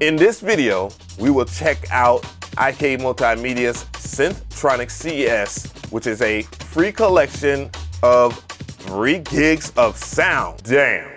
In this video, we will check out IK Multimedia's Syntronik CS, which is a free collection of 3 gigs of sound. Damn.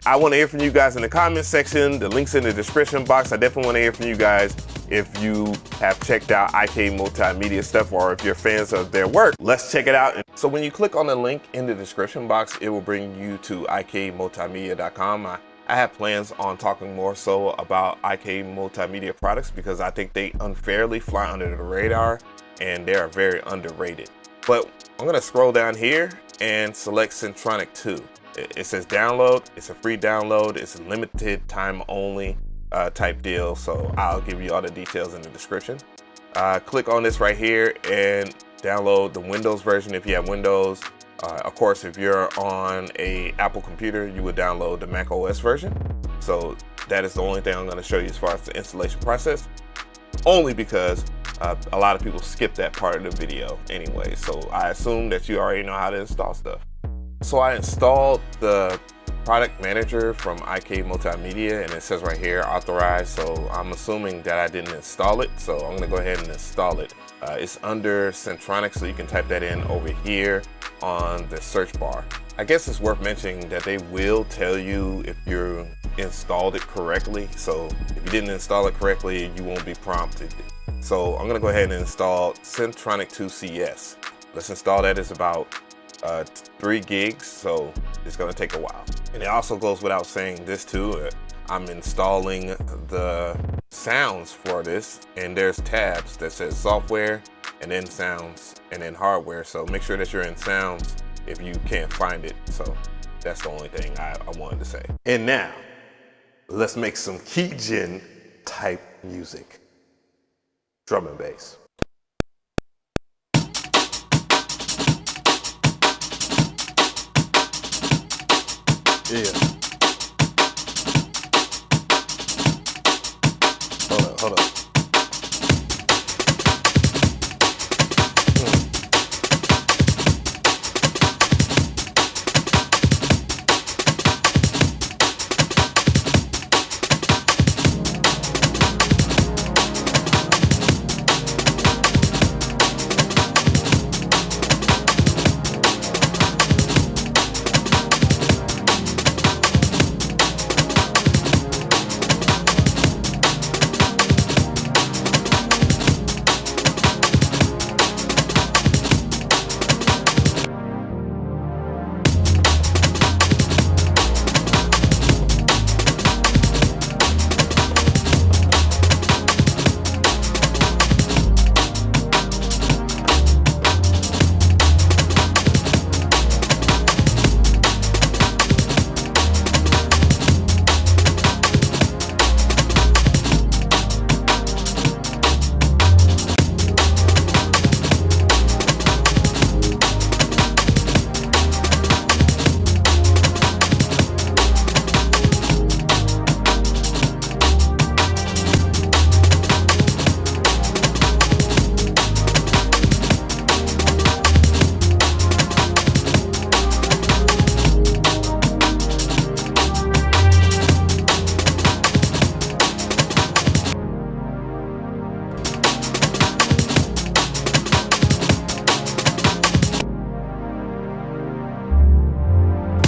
I want to hear from you guys in the comment section. The link's in the description box. I definitely want to hear from you guys if you have checked out IK Multimedia stuff or if you're fans of their work. Let's check it out. So when you click on the link in the description box, it will bring you to ikmultimedia.com. I have plans on talking more so about IK Multimedia products because I think they unfairly fly under the radar and they are very underrated. But I'm gonna scroll down here and select Syntronik 2. It says download, it's a free download, it's a limited time only type deal, so I'll give you all the details in the description. Click on this right here and download the Windows version if you have Windows. Of course, if you're on a Apple computer, you would download the Mac OS version. So that is the only thing I'm going to show you as far as the installation process, only because a lot of people skip that part of the video anyway. So I assume that you already know how to install stuff. So I installed the product manager from IK Multimedia, and it says right here authorized. So I'm assuming that I didn't install it. So I'm going to go ahead and install it. It's under Syntronik, so you can type that in over here on the search bar. I guess it's worth mentioning that they will tell you if you installed it correctly. So if you didn't install it correctly, you won't be prompted. So I'm gonna go ahead and install Syntronik 2 CS. Let's install that. It's about 3 gigs, so it's gonna take a while. And it also goes without saying this too, I'm installing the sounds for this, and there's tabs that says software and then sounds and then hardware. So make sure that you're in sounds if you can't find it. So that's the only thing I wanted to say. And now let's make some keygen type music. Drum and bass. Yeah. Hold up.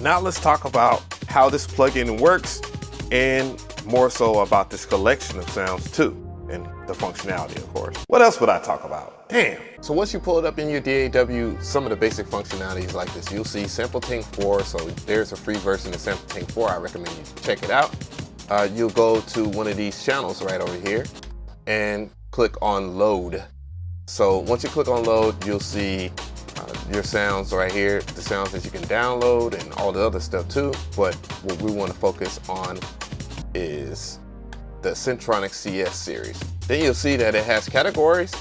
Now let's talk about how this plugin works and more so about this collection of sounds too, and the functionality, of course. What else would I talk about? Damn. So once you pull it up in your DAW, some of the basic functionalities like this, you'll see Sampleting 4. So there's a free version of Sampleting 4. I recommend you check it out. You'll go to one of these channels right over here and click on load. So once you click on load, you'll see your sounds right here, the sounds that you can download and all the other stuff too. But what we want to focus on is the Syntronik CS series. Then you'll see that it has categories.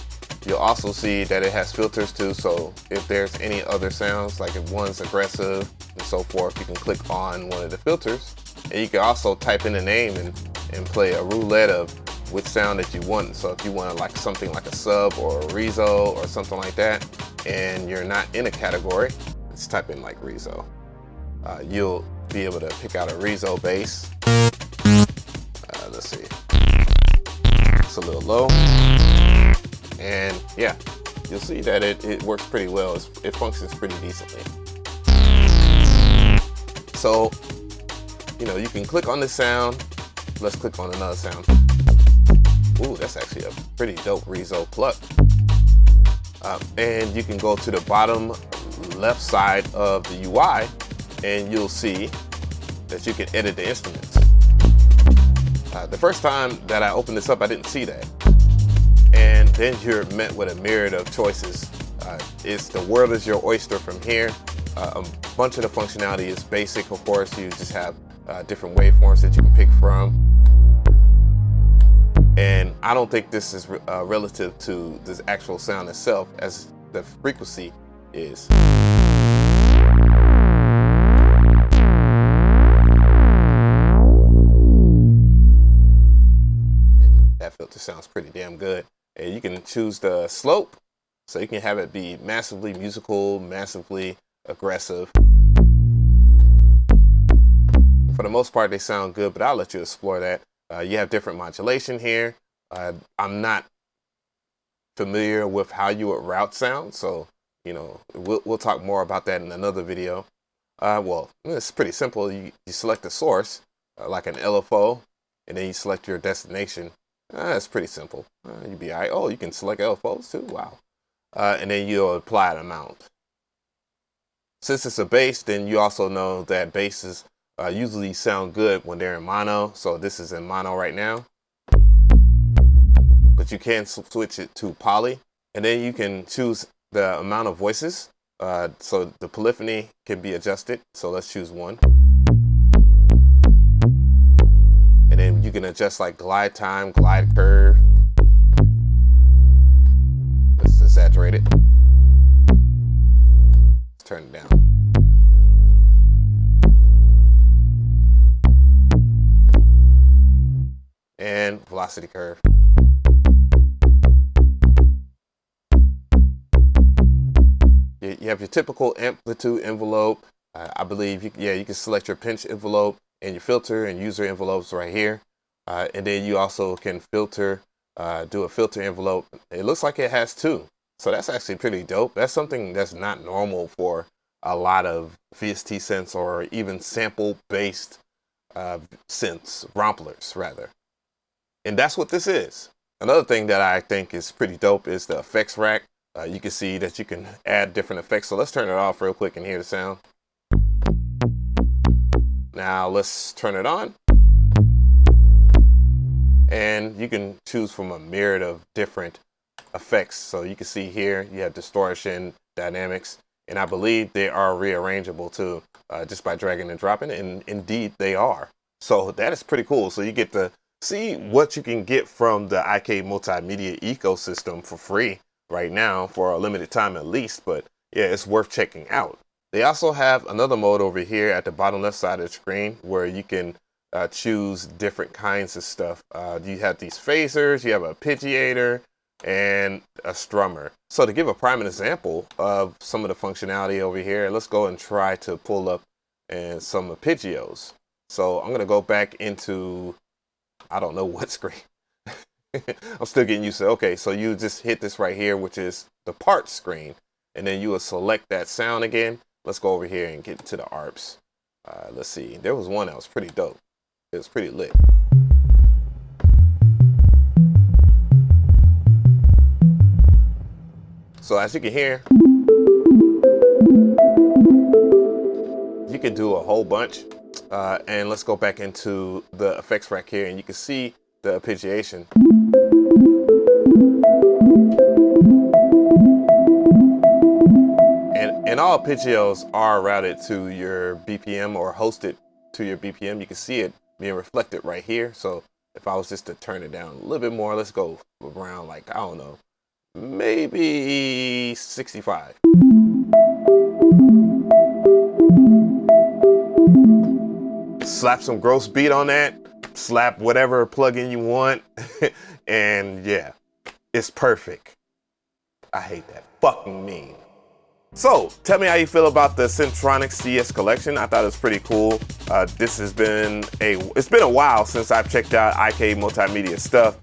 You'll also see that it has filters too. So if there's any other sounds, like if one's aggressive and so forth, you can click on one of the filters. And you can also type in a name and play a roulette of which sound that you want. So if you want like something like a sub or a rezo or something like that, and you're not in a category, let's type in like rezo. You'll be able to pick out a rezo bass. Let's see. It's a little low. And yeah, you'll see that it works pretty well. It functions pretty decently. So, you know, you can click on this sound. Let's click on another sound. Ooh, that's actually a pretty dope Rezo pluck. And you can go to the bottom left side of the UI and you'll see that you can edit the instruments. The first time that I opened this up, I didn't see that. And then you're met with a myriad of choices. It's the world is your oyster from here. A bunch of the functionality is basic, of course. You just have different waveforms that you can pick from. And I don't think this is relative to this actual sound itself as the frequency is. That filter sounds pretty damn good. And you can choose the slope, so you can have it be massively musical, massively aggressive. For the most part, they sound good, but I'll let you explore that. You have different modulation here. I'm not familiar with how you would route sound, so you know we'll talk more about that in another video. Well, it's pretty simple. You select a source, like an LFO, and then you select your destination. It's pretty simple. You'd be all right. Oh, you can select LFOs too. Wow. And then you'll apply an amount. Since it's a bass, then you also know that basses usually sound good when they're in mono. So this is in mono right now. But you can switch it to poly. And then you can choose the amount of voices. So the polyphony can be adjusted. So let's choose 1. And then you can adjust like glide time, glide curve. Let's exaggerate it. Let's turn it down. And velocity curve. You have your typical amplitude envelope. I believe, you can select your pinch envelope and your filter and user envelopes right here. And then you also can filter, do a filter envelope. It looks like it has 2. So that's actually pretty dope. That's something that's not normal for a lot of VST synths or even sample-based synths, romplers rather. And that's what this is. Another thing that I think is pretty dope is the effects rack. You can see that you can add different effects. So let's turn it off real quick and hear the sound. Now let's turn it on. And you can choose from a myriad of different effects. So you can see here, you have distortion, dynamics, and I believe they are rearrangeable too, just by dragging and dropping, and indeed they are. So that is pretty cool. So you get to see what you can get from the IK Multimedia ecosystem for free right now for a limited time at least, but yeah, it's worth checking out. They also have another mode over here at the bottom left side of the screen where you can choose different kinds of stuff. You have these phasers, you have a arpeggiator, and a strummer. So to give a prime example of some of the functionality over here, let's go and try to pull up some arpeggios. So I'm gonna go back into, I don't know what screen. I'm still getting used to it. Okay, so you just hit this right here, which is the parts screen, and then you will select that sound again. Let's go over here and get to the ARPs. Let's see, there was one that was pretty dope. It was pretty lit. So as you can hear, you can do a whole bunch. And let's go back into the effects rack here and you can see the arpeggiation. And all arpeggios are routed to your BPM or hosted to your BPM. You can see it being reflected right here. So if I was just to turn it down a little bit more, let's go around like, I don't know, maybe 65. Slap some gross beat on that, slap whatever plugin you want, and yeah, it's perfect. I hate that fucking meme. So tell me how you feel about the Syntronik CS collection. I thought it was pretty cool. It's been a while since I've checked out IK Multimedia stuff.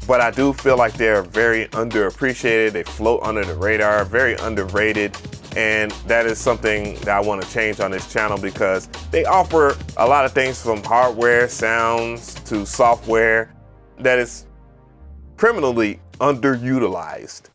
but I do feel like they're very underappreciated. They float under the radar, very underrated. And that is something that I want to change on this channel, because they offer a lot of things from hardware, sounds, to software that is criminally underutilized.